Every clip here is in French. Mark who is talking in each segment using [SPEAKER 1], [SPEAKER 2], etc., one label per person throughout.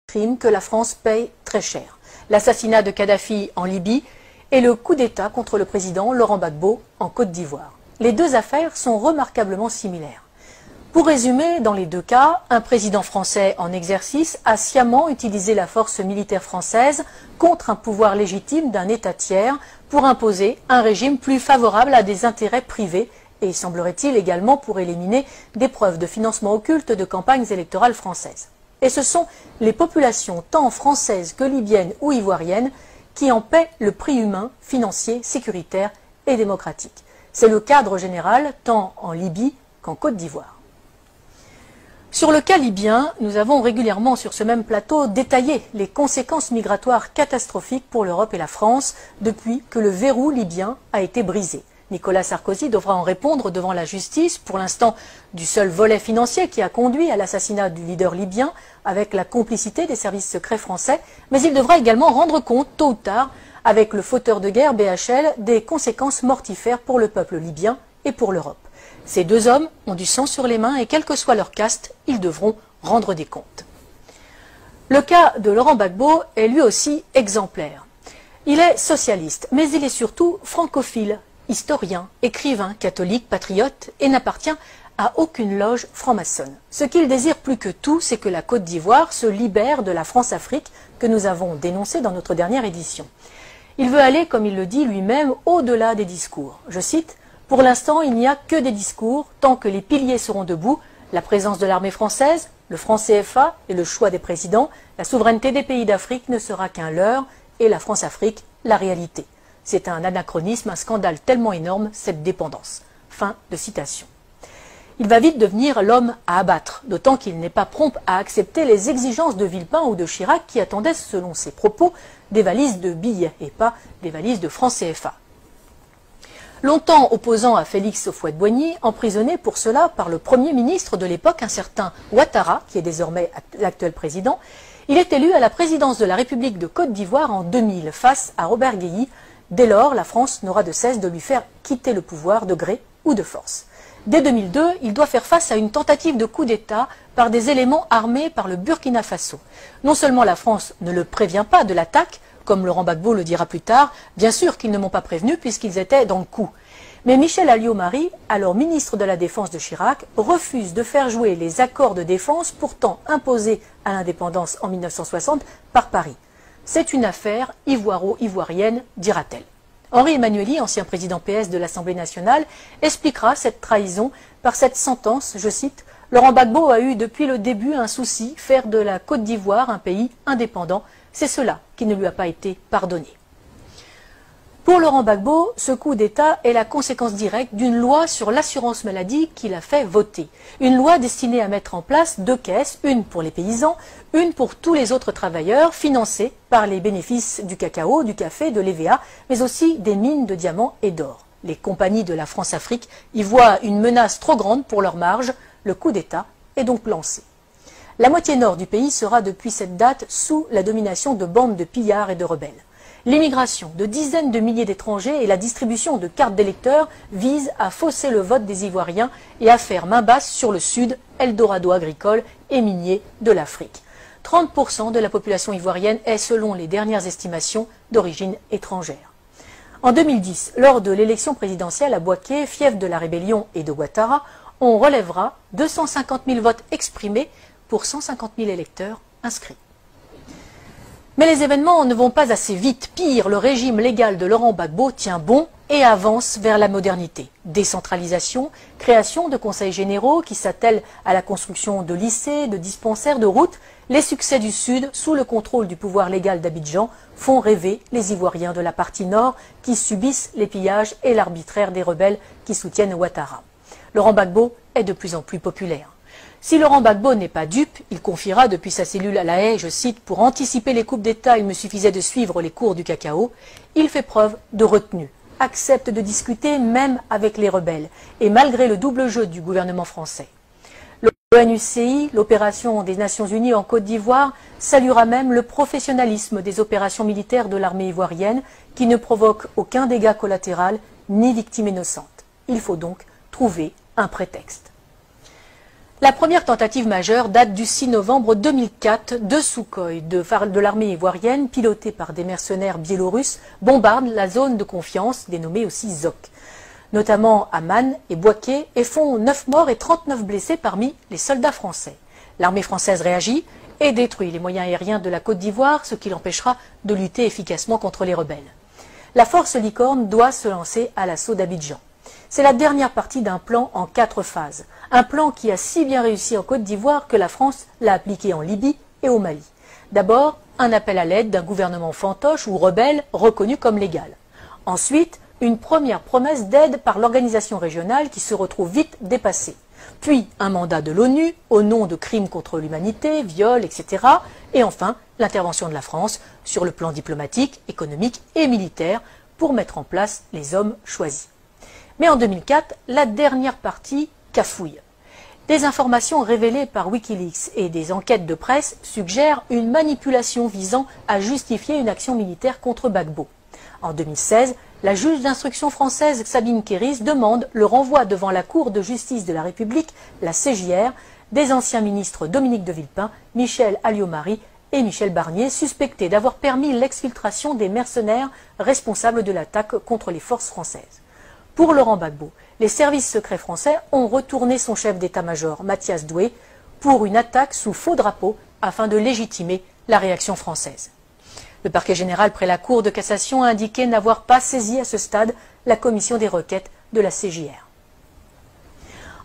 [SPEAKER 1] crime que la France paye très cher. L'assassinat de Kadhafi en Libye et le coup d'État contre le président Laurent Gbagbo en Côte d'Ivoire. Les deux affaires sont remarquablement similaires. Pour résumer, dans les deux cas, un président français en exercice a sciemment utilisé la force militaire française contre un pouvoir légitime d'un État tiers pour imposer un régime plus favorable à des intérêts privés et, semblerait-il, également pour éliminer des preuves de financement occulte de campagnes électorales françaises. Et ce sont les populations, tant françaises que libyennes ou ivoiriennes, qui en paient le prix humain, financier, sécuritaire et démocratique. C'est le cadre général, tant en Libye qu'en Côte d'Ivoire. Sur le cas libyen, nous avons régulièrement sur ce même plateau détaillé les conséquences migratoires catastrophiques pour l'Europe et la France depuis que le verrou libyen a été brisé. Nicolas Sarkozy devra en répondre devant la justice, pour l'instant du seul volet financier qui a conduit à l'assassinat du leader libyen avec la complicité des services secrets français, mais il devra également rendre compte, tôt ou tard, avec le fauteur de guerre BHL, des conséquences mortifères pour le peuple libyen et pour l'Europe. Ces deux hommes ont du sang sur les mains et quelle que soit leur caste, ils devront rendre des comptes. Le cas de Laurent Gbagbo est lui aussi exemplaire. Il est socialiste, mais il est surtout francophile, historien, écrivain, catholique, patriote et n'appartient à aucune loge franc-maçonne. Ce qu'il désire plus que tout, c'est que la Côte d'Ivoire se libère de la France-Afrique que nous avons dénoncée dans notre dernière édition. Il veut aller, comme il le dit lui-même, au-delà des discours. Je cite: « Pour l'instant, il n'y a que des discours. Tant que les piliers seront debout, la présence de l'armée française, le franc CFA et le choix des présidents, la souveraineté des pays d'Afrique ne sera qu'un leurre et la France-Afrique, la réalité. C'est un anachronisme, un scandale tellement énorme, cette dépendance. » Fin de citation. Il va vite devenir l'homme à abattre, d'autant qu'il n'est pas prompt à accepter les exigences de Villepin ou de Chirac qui attendaient, selon ses propos, des valises de billets et pas des valises de francs CFA. Longtemps opposant à Félix Houphouët-Boigny, emprisonné pour cela par le Premier ministre de l'époque, un certain Ouattara, qui est désormais l'actuel président, il est élu à la présidence de la République de Côte d'Ivoire en 2000 face à Robert Guéhi. Dès lors, la France n'aura de cesse de lui faire quitter le pouvoir de gré ou de force. Dès 2002, il doit faire face à une tentative de coup d'État par des éléments armés par le Burkina Faso. Non seulement la France ne le prévient pas de l'attaque, comme Laurent Gbagbo le dira plus tard, bien sûr qu'ils ne m'ont pas prévenu puisqu'ils étaient dans le coup. Mais Michel Alliot-Marie, alors ministre de la Défense de Chirac, refuse de faire jouer les accords de défense pourtant imposés à l'indépendance en 1960 par Paris. C'est une affaire ivoiro-ivoirienne, dira-t-elle. Henri Emmanuelli, ancien président PS de l'Assemblée nationale, expliquera cette trahison par cette sentence, je cite: « Laurent Gbagbo a eu depuis le début un souci, faire de la Côte d'Ivoire un pays indépendant. C'est cela qui ne lui a pas été pardonné. » Pour Laurent Gbagbo, ce coup d'État est la conséquence directe d'une loi sur l'assurance maladie qu'il a fait voter. Une loi destinée à mettre en place deux caisses, une pour les paysans, une pour tous les autres travailleurs, financée par les bénéfices du cacao, du café, de l'EVA, mais aussi des mines de diamants et d'or. Les compagnies de la France-Afrique y voient une menace trop grande pour leur marge. Le coup d'État est donc lancé. La moitié nord du pays sera depuis cette date sous la domination de bandes de pillards et de rebelles. L'immigration de dizaines de milliers d'étrangers et la distribution de cartes d'électeurs visent à fausser le vote des Ivoiriens et à faire main basse sur le sud, Eldorado agricole et minier de l'Afrique. 30% de la population ivoirienne est, selon les dernières estimations, d'origine étrangère. En 2010, lors de l'élection présidentielle à Bouaké, fief de la rébellion et de Ouattara, on relèvera 250 000 votes exprimés pour 150 000 électeurs inscrits. Mais les événements ne vont pas assez vite. Pire, le régime légal de Laurent Gbagbo tient bon et avance vers la modernité. Décentralisation, création de conseils généraux qui s'attellent à la construction de lycées, de dispensaires, de routes. Les succès du Sud, sous le contrôle du pouvoir légal d'Abidjan, font rêver les Ivoiriens de la partie nord qui subissent les pillages et l'arbitraire des rebelles qui soutiennent Ouattara. Laurent Gbagbo est de plus en plus populaire. Si Laurent Gbagbo n'est pas dupe, il confiera depuis sa cellule à La Haye, je cite: « Pour anticiper les coupes d'État, il me suffisait de suivre les cours du cacao. » Il fait preuve de retenue, accepte de discuter même avec les rebelles, et malgré le double jeu du gouvernement français. L'ONUCI, l'opération des Nations Unies en Côte d'Ivoire, saluera même le professionnalisme des opérations militaires de l'armée ivoirienne qui ne provoquent aucun dégât collatéral ni victime innocente. Il faut donc trouver un prétexte. La première tentative majeure date du 6 novembre 2004. Deux Sukhoi de l'armée ivoirienne, pilotés par des mercenaires biélorusses, bombardent la zone de confiance, dénommée aussi ZOC, notamment à Man et Bouaké, et font 9 morts et 39 blessés parmi les soldats français. L'armée française réagit et détruit les moyens aériens de la Côte d'Ivoire, ce qui l'empêchera de lutter efficacement contre les rebelles. La force Licorne doit se lancer à l'assaut d'Abidjan. C'est la dernière partie d'un plan en 4 phases. Un plan qui a si bien réussi en Côte d'Ivoire que la France l'a appliqué en Libye et au Mali. D'abord, un appel à l'aide d'un gouvernement fantoche ou rebelle reconnu comme légal. Ensuite, une première promesse d'aide par l'organisation régionale qui se retrouve vite dépassée. Puis un mandat de l'ONU au nom de crimes contre l'humanité, viols, etc. Et enfin, l'intervention de la France sur le plan diplomatique, économique et militaire pour mettre en place les hommes choisis. Mais en 2004, la dernière partie cafouille. Des informations révélées par Wikileaks et des enquêtes de presse suggèrent une manipulation visant à justifier une action militaire contre Gbagbo. En 2016, la juge d'instruction française Sabine Kéris demande le renvoi devant la Cour de justice de la République, la CJR, des anciens ministres Dominique de Villepin, Michel Alliot-Marie et Michel Barnier, suspectés d'avoir permis l'exfiltration des mercenaires responsables de l'attaque contre les forces françaises. Pour Laurent Gbagbo, les services secrets français ont retourné son chef d'état-major, Mathias Doué, pour une attaque sous faux drapeau afin de légitimer la réaction française. Le parquet général près la Cour de cassation a indiqué n'avoir pas saisi à ce stade la commission des requêtes de la CJR.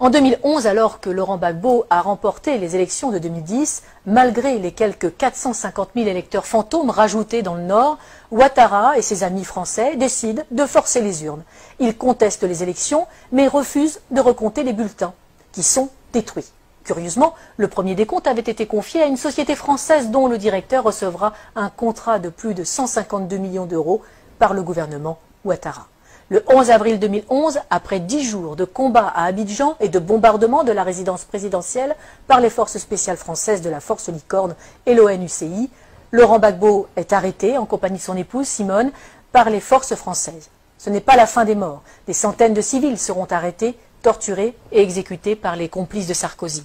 [SPEAKER 1] En 2011, alors que Laurent Gbagbo a remporté les élections de 2010, malgré les quelques 450 000 électeurs fantômes rajoutés dans le Nord, Ouattara et ses amis français décident de forcer les urnes. Ils contestent les élections, mais refusent de recompter les bulletins, qui sont détruits. Curieusement, le premier décompte avait été confié à une société française dont le directeur recevra un contrat de plus de 152 millions d'euros par le gouvernement Ouattara. Le 11 avril 2011, après 10 jours de combats à Abidjan et de bombardement de la résidence présidentielle par les forces spéciales françaises de la Force Licorne et l'ONUCI, Laurent Gbagbo est arrêté en compagnie de son épouse Simone par les forces françaises. Ce n'est pas la fin des morts. Des centaines de civils seront arrêtés, torturés et exécutés par les complices de Sarkozy.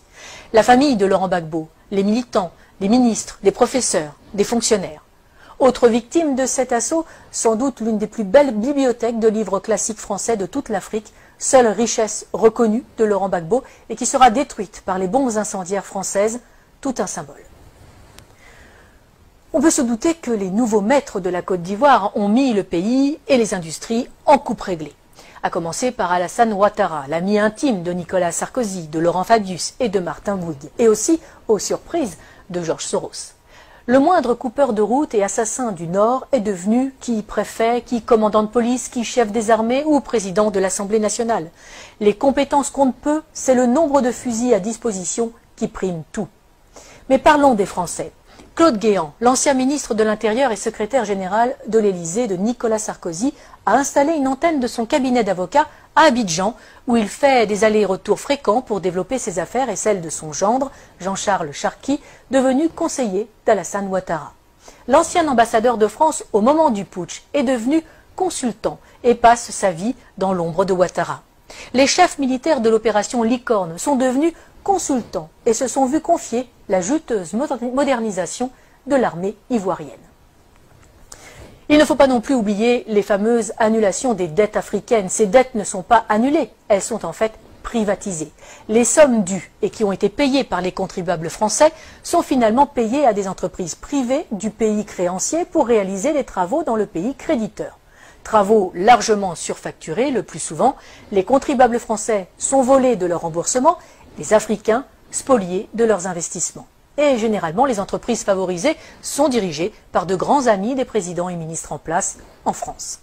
[SPEAKER 1] La famille de Laurent Gbagbo, les militants, les ministres, des professeurs, des fonctionnaires. Autre victime de cet assaut, sans doute l'une des plus belles bibliothèques de livres classiques français de toute l'Afrique, seule richesse reconnue de Laurent Gbagbo et qui sera détruite par les bombes incendiaires françaises, tout un symbole. On peut se douter que les nouveaux maîtres de la Côte d'Ivoire ont mis le pays et les industries en coupe réglée. À commencer par Alassane Ouattara, l'ami intime de Nicolas Sarkozy, de Laurent Fabius et de Martin Bouygues, et aussi, aux surprises, de Georges Soros. Le moindre coupeur de route et assassin du Nord est devenu qui préfet, qui commandant de police, qui chef des armées ou président de l'Assemblée nationale. Les compétences comptent peu, c'est le nombre de fusils à disposition qui prime tout. Mais parlons des Français. Claude Guéant, l'ancien ministre de l'Intérieur et secrétaire général de l'Élysée de Nicolas Sarkozy, a installé une antenne de son cabinet d'avocats à Abidjan, où il fait des allers-retours fréquents pour développer ses affaires et celles de son gendre, Jean-Charles Charqui, devenu conseiller d'Alassane Ouattara. L'ancien ambassadeur de France au moment du putsch est devenu consultant et passe sa vie dans l'ombre de Ouattara. Les chefs militaires de l'opération Licorne sont devenus consultants et se sont vus confier la juteuse modernisation de l'armée ivoirienne. Il ne faut pas non plus oublier les fameuses annulations des dettes africaines. Ces dettes ne sont pas annulées, elles sont en fait privatisées. Les sommes dues et qui ont été payées par les contribuables français sont finalement payées à des entreprises privées du pays créancier pour réaliser des travaux dans le pays créditeur. Travaux largement surfacturés le plus souvent, les contribuables français sont volés de leur remboursement, les Africains spoliés de leurs investissements. Et généralement, les entreprises favorisées sont dirigées par de grands amis des présidents et ministres en place en France.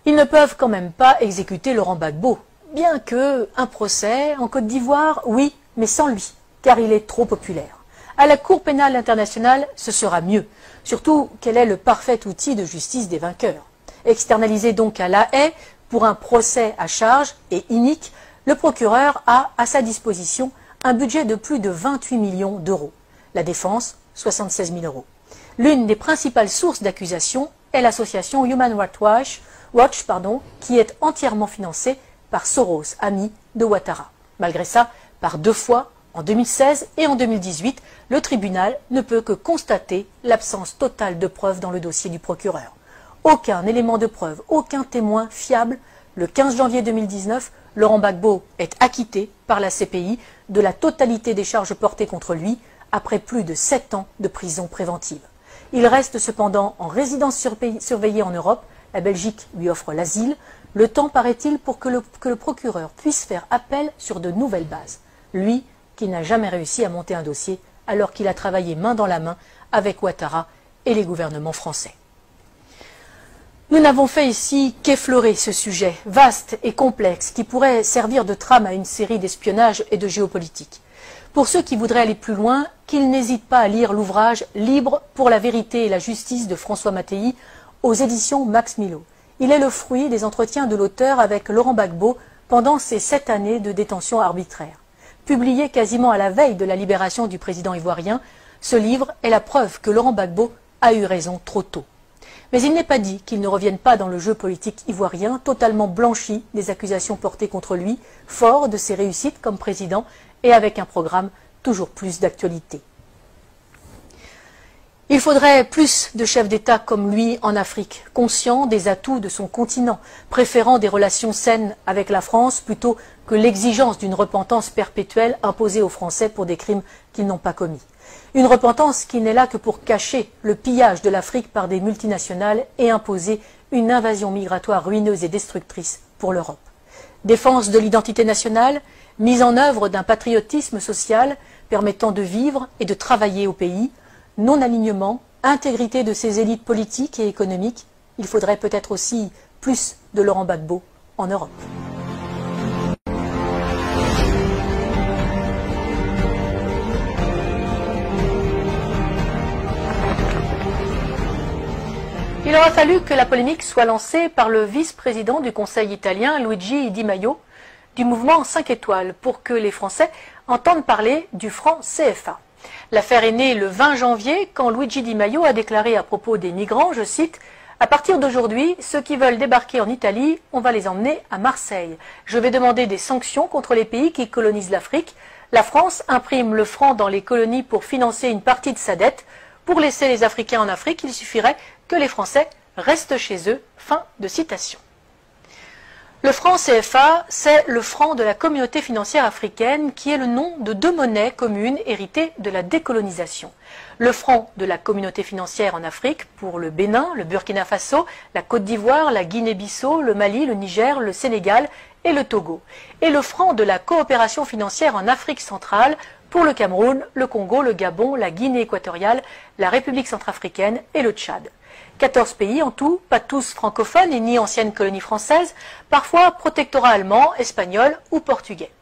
[SPEAKER 1] Ils ne peuvent quand même pas exécuter Laurent Gbagbo, bien que un procès en Côte d'Ivoire, oui, mais sans lui, car il est trop populaire. À la Cour pénale internationale, ce sera mieux, surtout qu'elle est le parfait outil de justice des vainqueurs. Externalisé donc à La Haye pour un procès à charge et inique, le procureur a à sa disposition un budget de plus de 28 millions d'euros. La défense, 76 000 euros. L'une des principales sources d'accusation est l'association Human Rights Watch, qui est entièrement financée par Soros, ami de Ouattara. Malgré ça, Par 2 fois, en 2016 et en 2018, le tribunal ne peut que constater l'absence totale de preuves dans le dossier du procureur. Aucun élément de preuve, aucun témoin fiable. Le 15 janvier 2019, Laurent Gbagbo est acquitté par la CPI de la totalité des charges portées contre lui après plus de 7 ans de prison préventive. Il reste cependant en résidence surveillée en Europe. La Belgique lui offre l'asile. Le temps, paraît-il, pour que le procureur puisse faire appel sur de nouvelles bases. Lui, qui n'a jamais réussi à monter un dossier alors qu'il a travaillé main dans la main avec Ouattara et les gouvernements français. Nous n'avons fait ici qu'effleurer ce sujet vaste et complexe qui pourrait servir de trame à une série d'espionnage et de géopolitique. Pour ceux qui voudraient aller plus loin, qu'ils n'hésitent pas à lire l'ouvrage « Libre pour la vérité et la justice » de François Mattei aux éditions Max Milo. Il est le fruit des entretiens de l'auteur avec Laurent Gbagbo pendant ces 7 années de détention arbitraire. Publié quasiment à la veille de la libération du président ivoirien, ce livre est la preuve que Laurent Gbagbo a eu raison trop tôt. Mais il n'est pas dit qu'il ne revienne pas dans le jeu politique ivoirien, totalement blanchi des accusations portées contre lui, fort de ses réussites comme président et avec un programme toujours plus d'actualité. Il faudrait plus de chefs d'État comme lui en Afrique, conscients des atouts de son continent, préférant des relations saines avec la France plutôt que l'exigence d'une repentance perpétuelle imposée aux Français pour des crimes qu'ils n'ont pas commis. Une repentance qui n'est là que pour cacher le pillage de l'Afrique par des multinationales et imposer une invasion migratoire ruineuse et destructrice pour l'Europe. Défense de l'identité nationale, mise en œuvre d'un patriotisme social permettant de vivre et de travailler au pays, non-alignement, intégrité de ses élites politiques et économiques. Il faudrait peut-être aussi plus de Laurent Gbagbo en Europe. Il aura fallu que la polémique soit lancée par le vice-président du Conseil italien, Luigi Di Maio, du mouvement 5 étoiles, pour que les Français entendent parler du franc CFA. L'affaire est née le 20 janvier quand Luigi Di Maio a déclaré à propos des migrants, je cite, « À partir d'aujourd'hui, ceux qui veulent débarquer en Italie, on va les emmener à Marseille. Je vais demander des sanctions contre les pays qui colonisent l'Afrique. La France imprime le franc dans les colonies pour financer une partie de sa dette. Pour laisser les Africains en Afrique, il suffirait que les Français restent chez eux. » Fin de citation. Le franc CFA, c'est le franc de la communauté financière africaine qui est le nom de 2 monnaies communes héritées de la décolonisation. Le franc de la communauté financière en Afrique pour le Bénin, le Burkina Faso, la Côte d'Ivoire, la Guinée-Bissau, le Mali, le Niger, le Sénégal et le Togo. Et le franc de la coopération financière en Afrique centrale pour le Cameroun, le Congo, le Gabon, la Guinée équatoriale, la République centrafricaine et le Tchad. 14 pays en tout, pas tous francophones et ni anciennes colonies françaises, parfois protectorats allemands, espagnols ou portugais.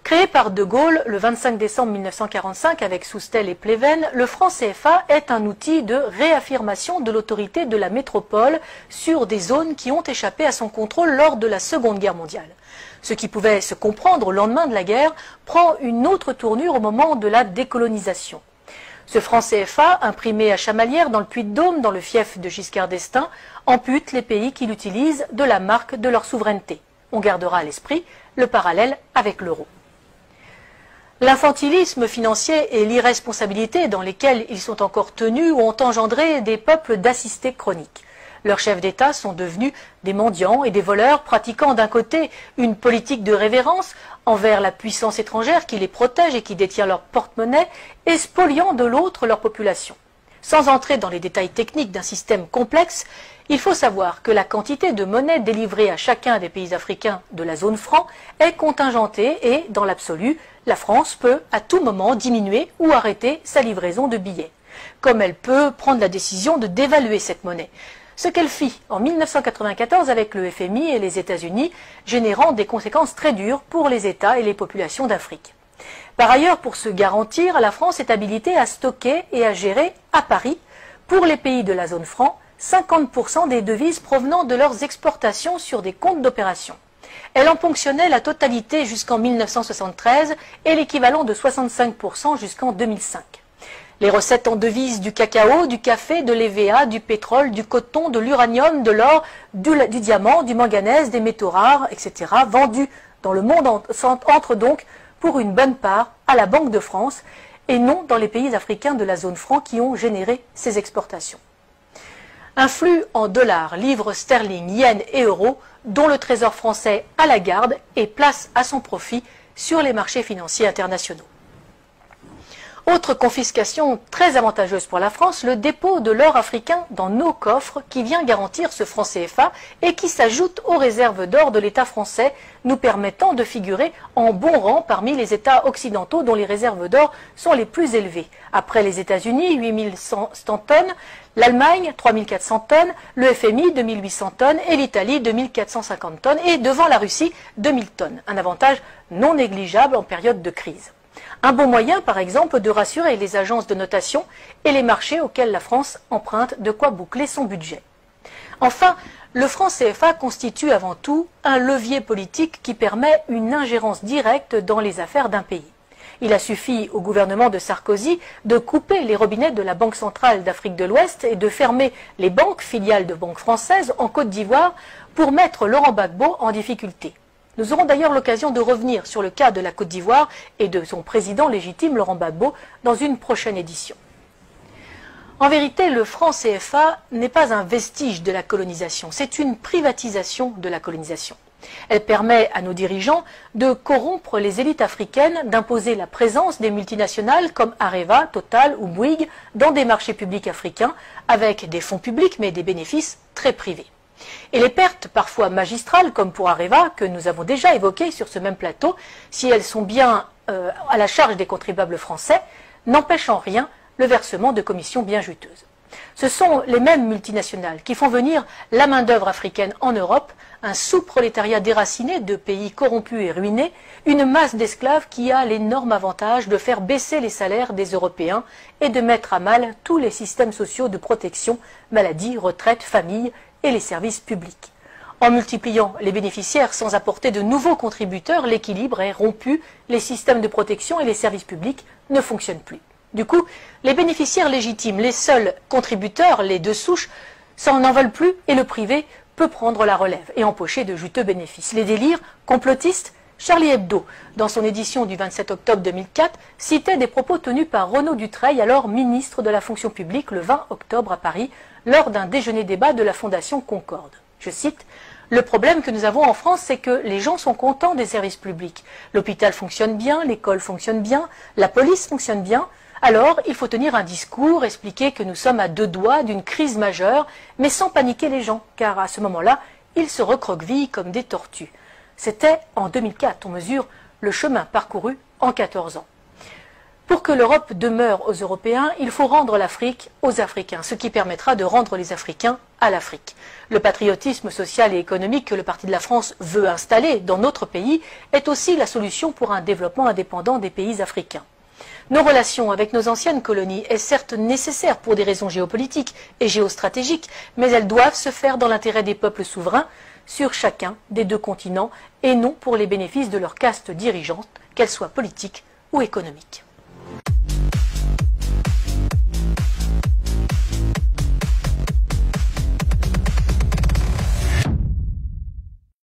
[SPEAKER 1] Créé par De Gaulle le 25 décembre 1945 avec Soustelle et Pleven, le franc CFA est un outil de réaffirmation de l'autorité de la métropole sur des zones qui ont échappé à son contrôle lors de la Seconde Guerre mondiale. Ce qui pouvait se comprendre au lendemain de la guerre prend une autre tournure au moment de la décolonisation. Ce franc CFA, imprimé à Chamalières dans le Puy-de-Dôme, dans le fief de Giscard d'Estaing, ampute les pays qui l'utilisent de la marque de leur souveraineté. On gardera à l'esprit le parallèle avec l'euro. L'infantilisme financier et l'irresponsabilité dans lesquels ils sont encore tenus ont engendré des peuples d'assistés chroniques. Leurs chefs d'État sont devenus des mendiants et des voleurs pratiquant d'un côté une politique de révérence envers la puissance étrangère qui les protège et qui détient leur porte-monnaie et spoliant de l'autre leur population. Sans entrer dans les détails techniques d'un système complexe, il faut savoir que la quantité de monnaie délivrée à chacun des pays africains de la zone franc est contingentée et, dans l'absolu, la France peut à tout moment diminuer ou arrêter sa livraison de billets. Comme elle peut prendre la décision de dévaluer cette monnaie. Ce qu'elle fit en 1994 avec le FMI et les États-Unis, générant des conséquences très dures pour les États et les populations d'Afrique. Par ailleurs, pour se garantir, la France est habilitée à stocker et à gérer à Paris, pour les pays de la zone franc, 50% des devises provenant de leurs exportations sur des comptes d'opération. Elle en ponctionnait la totalité jusqu'en 1973 et l'équivalent de 65% jusqu'en 2005. Les recettes en devises du cacao, du café, de l'EVA, du pétrole, du coton, de l'uranium, de l'or, du diamant, du manganèse, des métaux rares, etc. vendus dans le monde entrent donc pour une bonne part à la Banque de France et non dans les pays africains de la zone franc qui ont généré ces exportations. Un flux en dollars, livres sterling, yens et euros dont le Trésor français a la garde et place à son profit sur les marchés financiers internationaux. Autre confiscation très avantageuse pour la France, le dépôt de l'or africain dans nos coffres qui vient garantir ce franc CFA et qui s'ajoute aux réserves d'or de l'État français, nous permettant de figurer en bon rang parmi les États occidentaux dont les réserves d'or sont les plus élevées. Après les États-Unis, 8100 tonnes, l'Allemagne, 3400 tonnes, le FMI, 2800 tonnes et l'Italie, 2450 tonnes et devant la Russie, 2000 tonnes. Un avantage non négligeable en période de crise. Un bon moyen, par exemple, de rassurer les agences de notation et les marchés auxquels la France emprunte de quoi boucler son budget. Enfin, le franc CFA constitue avant tout un levier politique qui permet une ingérence directe dans les affaires d'un pays. Il a suffi au gouvernement de Sarkozy de couper les robinets de la Banque centrale d'Afrique de l'Ouest et de fermer les banques filiales de banques françaises en Côte d'Ivoire pour mettre Laurent Gbagbo en difficulté. Nous aurons d'ailleurs l'occasion de revenir sur le cas de la Côte d'Ivoire et de son président légitime, Laurent Gbagbo, dans une prochaine édition. En vérité, le franc CFA n'est pas un vestige de la colonisation, c'est une privatisation de la colonisation. Elle permet à nos dirigeants de corrompre les élites africaines, d'imposer la présence des multinationales comme Areva, Total ou Bouygues dans des marchés publics africains avec des fonds publics mais des bénéfices très privés. Et les pertes parfois magistrales, comme pour Areva, que nous avons déjà évoquées sur ce même plateau, si elles sont bien à la charge des contribuables français, n'empêchent en rien le versement de commissions bien juteuses. Ce sont les mêmes multinationales qui font venir la main-d'œuvre africaine en Europe, un sous-prolétariat déraciné de pays corrompus et ruinés, une masse d'esclaves qui a l'énorme avantage de faire baisser les salaires des Européens et de mettre à mal tous les systèmes sociaux de protection, maladie, retraite, famille et les services publics. En multipliant les bénéficiaires sans apporter de nouveaux contributeurs, l'équilibre est rompu, les systèmes de protection et les services publics ne fonctionnent plus. Du coup, les bénéficiaires légitimes, les seuls contributeurs, les deux souches, n'en veulent plus et le privé peut prendre la relève et empocher de juteux bénéfices. Les délires complotistes, Charlie Hebdo, dans son édition du 27 octobre 2004, citait des propos tenus par Renaud Dutreil, alors ministre de la fonction publique, le 20 octobre à Paris, lors d'un déjeuner-débat de la Fondation Concorde. Je cite: « Le problème que nous avons en France, c'est que les gens sont contents des services publics. L'hôpital fonctionne bien, l'école fonctionne bien, la police fonctionne bien. Alors, il faut tenir un discours, expliquer que nous sommes à deux doigts d'une crise majeure, mais sans paniquer les gens, car à ce moment-là, ils se recroquevillent comme des tortues. » C'était en 2004, on mesure le chemin parcouru en 14 ans. Pour que l'Europe demeure aux Européens, il faut rendre l'Afrique aux Africains, ce qui permettra de rendre les Africains à l'Afrique. Le patriotisme social et économique que le Parti de la France veut installer dans notre pays est aussi la solution pour un développement indépendant des pays africains. Nos relations avec nos anciennes colonies est certes nécessaire pour des raisons géopolitiques et géostratégiques, mais elles doivent se faire dans l'intérêt des peuples souverains sur chacun des deux continents et non pour les bénéfices de leur caste dirigeante, qu'elle soit politique ou économique.